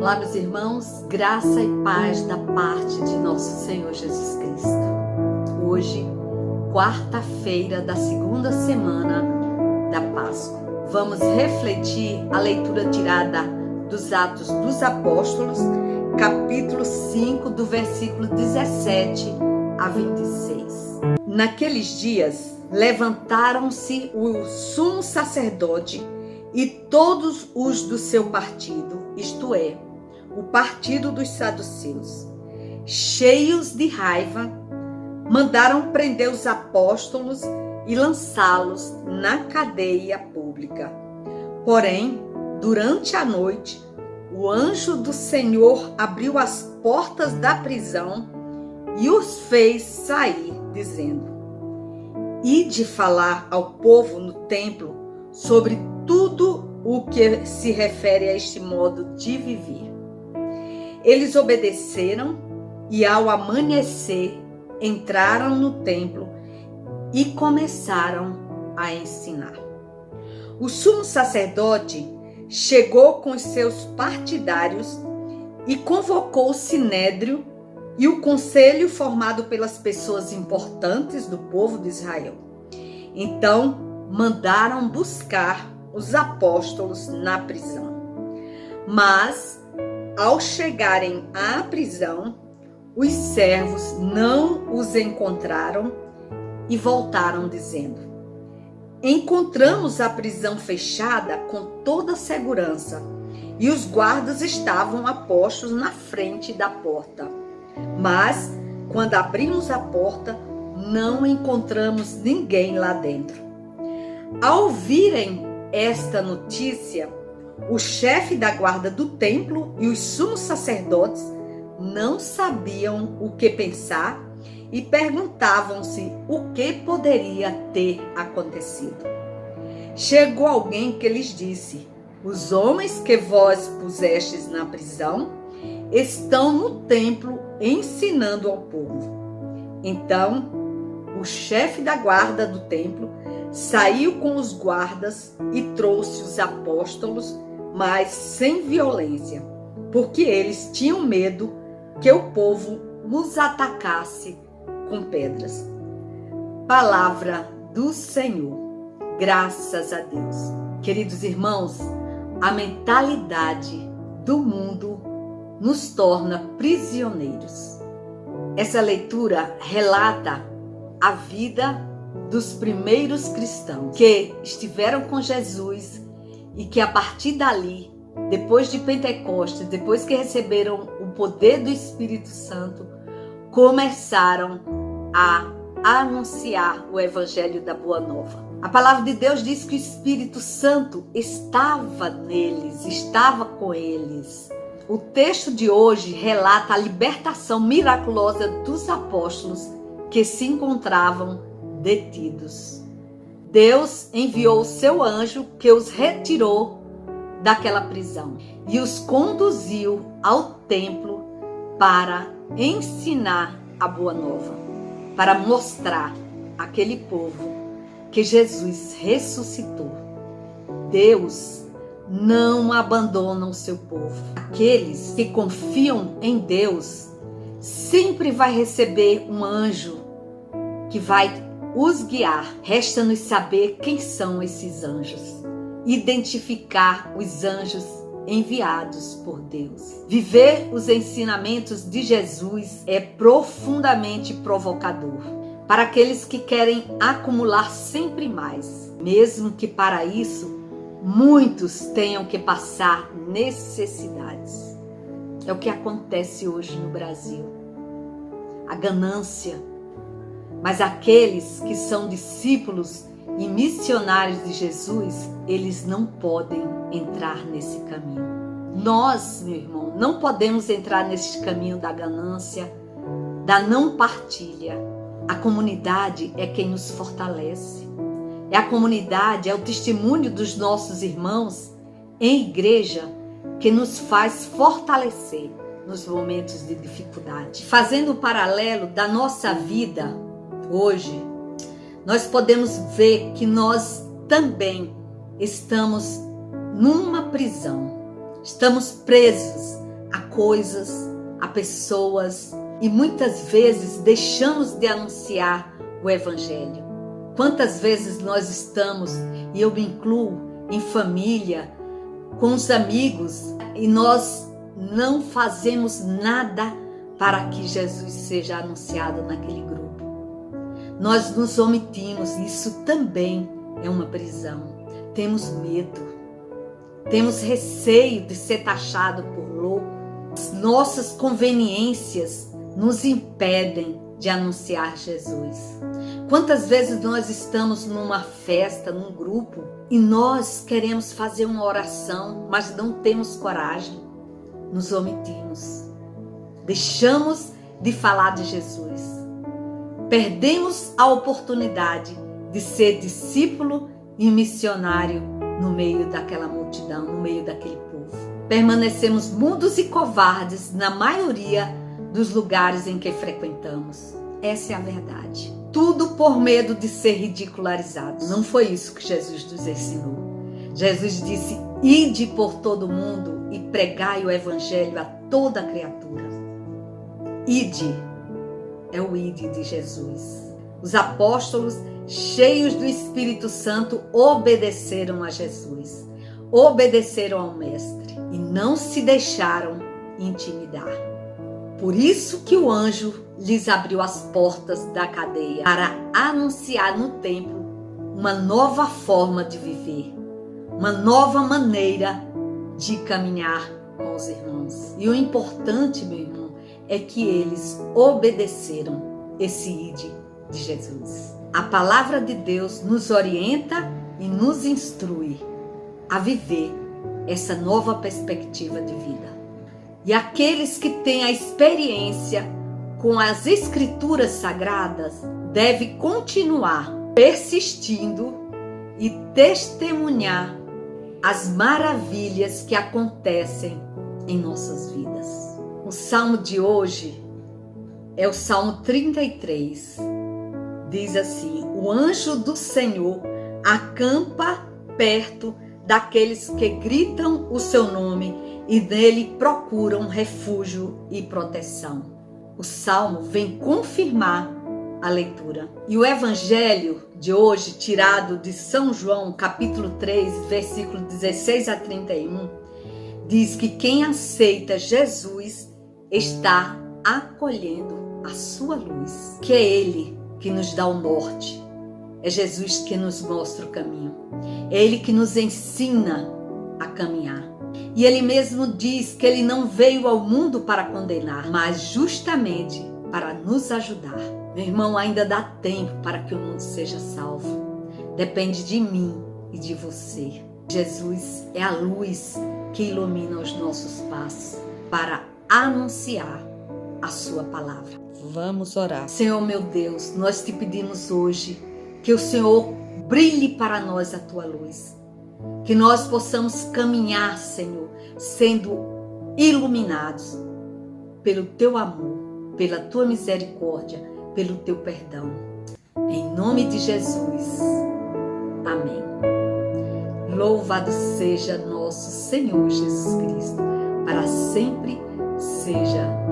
Olá, meus irmãos, graça e paz da parte de nosso Senhor Jesus Cristo. Hoje, quarta-feira da segunda semana da Páscoa. Vamos refletir a leitura tirada dos Atos dos Apóstolos, capítulo 5, do versículo 17 a 26. Naqueles dias, levantaram-se o sumo sacerdote e todos os do seu partido, isto é, o partido dos saduceus, cheios de raiva, mandaram prender os apóstolos e lançá-los na cadeia pública. Porém, durante a noite, o anjo do Senhor abriu as portas da prisão e os fez sair, dizendo: Ide falar ao povo no templo sobre tudo o que se refere a este modo de viver. Eles obedeceram e, ao amanhecer, entraram no templo e começaram a ensinar. O sumo sacerdote chegou com os seus partidários e convocou o sinédrio e o conselho formado pelas pessoas importantes do povo de Israel. Então, mandaram buscar os apóstolos na prisão. Mas, ao chegarem à prisão, os servos não os encontraram e voltaram dizendo: Encontramos a prisão fechada com toda a segurança e os guardas estavam apostos na frente da porta. Mas, quando abrimos a porta, não encontramos ninguém lá dentro. Ao ouvirem esta notícia, o chefe da guarda do templo e os sumos sacerdotes não sabiam o que pensar e perguntavam-se o que poderia ter acontecido. Chegou alguém que lhes disse: Os homens que vós pusestes na prisão estão no templo ensinando ao povo. Então, o chefe da guarda do templo saiu com os guardas e trouxe os apóstolos, mas sem violência, porque eles tinham medo que o povo os atacasse com pedras. Palavra do Senhor. Graças a Deus. Queridos irmãos, a mentalidade do mundo nos torna prisioneiros. Essa leitura relata a vida dos primeiros cristãos que estiveram com Jesus e que a partir dali, depois de Pentecostes, depois que receberam o poder do Espírito Santo, começaram a anunciar o Evangelho da Boa Nova. A palavra de Deus diz que o Espírito Santo estava neles, estava com eles. O texto de hoje relata a libertação miraculosa dos apóstolos que se encontravam detidos. Deus enviou o seu anjo que os retirou daquela prisão e os conduziu ao templo para ensinar a Boa Nova, para mostrar àquele povo que Jesus ressuscitou. Deus não abandona o seu povo. Aqueles que confiam em Deus sempre vai receber um anjo que vai os guiar. Resta-nos saber quem são esses anjos, identificar os anjos enviados por Deus. Viver os ensinamentos de Jesus é profundamente provocador para aqueles que querem acumular sempre mais, mesmo que para isso muitos tenham que passar necessidades. É o que acontece hoje no Brasil. A ganância. Mas aqueles que são discípulos e missionários de Jesus, eles não podem entrar nesse caminho. Nós, meu irmão, não podemos entrar nesse caminho da ganância, da não partilha. A comunidade é quem nos fortalece. É a comunidade, é o testemunho dos nossos irmãos em igreja que nos faz fortalecer nos momentos de dificuldade. Fazendo um paralelo da nossa vida hoje, nós podemos ver que nós também estamos numa prisão. Estamos presos coisas, a pessoas, e muitas vezes deixamos de anunciar o Evangelho. Quantas vezes nós estamos, e eu me incluo, em família, com os amigos, e nós não fazemos nada para que Jesus seja anunciado naquele grupo. Nós nos omitimos, isso também é uma prisão. Temos medo, temos receio de ser taxado por louco. Nossas conveniências nos impedem de anunciar Jesus. Quantas vezes nós estamos numa festa, num grupo, e nós queremos fazer uma oração, mas não temos coragem, nos omitimos, deixamos de falar de Jesus, perdemos a oportunidade de ser discípulo e missionário no meio daquela multidão, no meio daquele povo. Permanecemos mudos e covardes na maioria dos lugares em que frequentamos. Essa é a verdade. Tudo por medo de ser ridicularizados. Não foi isso que Jesus nos ensinou. Jesus disse: ide por todo mundo e pregai o evangelho a toda criatura. Ide é o ide de Jesus. Os apóstolos, cheios do Espírito Santo, obedeceram a Jesus, obedeceram ao Mestre e não se deixaram intimidar. Por isso que o anjo lhes abriu as portas da cadeia para anunciar no templo uma nova forma de viver, uma nova maneira de caminhar com os irmãos. E o importante, meu irmão, é que eles obedeceram esse ide de Jesus. A palavra de Deus nos orienta e nos instrui a viver essa nova perspectiva de vida. E aqueles que têm a experiência com as Escrituras Sagradas devem continuar persistindo e testemunhar as maravilhas que acontecem em nossas vidas. O salmo de hoje é o Salmo 33. Diz assim: o anjo do Senhor acampa perto daqueles que gritam o seu nome e nele procuram refúgio e proteção. O salmo vem confirmar a leitura. E o evangelho de hoje, tirado de São João, capítulo 3, versículo 16 a 31, diz que quem aceita Jesus está acolhendo a sua luz, que é Ele que nos dá o norte. É Jesus que nos mostra o caminho. É Ele que nos ensina a caminhar. E Ele mesmo diz que Ele não veio ao mundo para condenar, mas justamente para nos ajudar. Meu irmão, ainda dá tempo para que o mundo seja salvo. Depende de mim e de você. Jesus é a luz que ilumina os nossos passos para anunciar a sua palavra. Vamos orar. Senhor meu Deus, nós te pedimos hoje que o Senhor brilhe para nós a tua luz. Que nós possamos caminhar, Senhor, sendo iluminados pelo teu amor, pela tua misericórdia, pelo teu perdão. Em nome de Jesus. Amém. Louvado seja nosso Senhor Jesus Cristo. Para sempre seja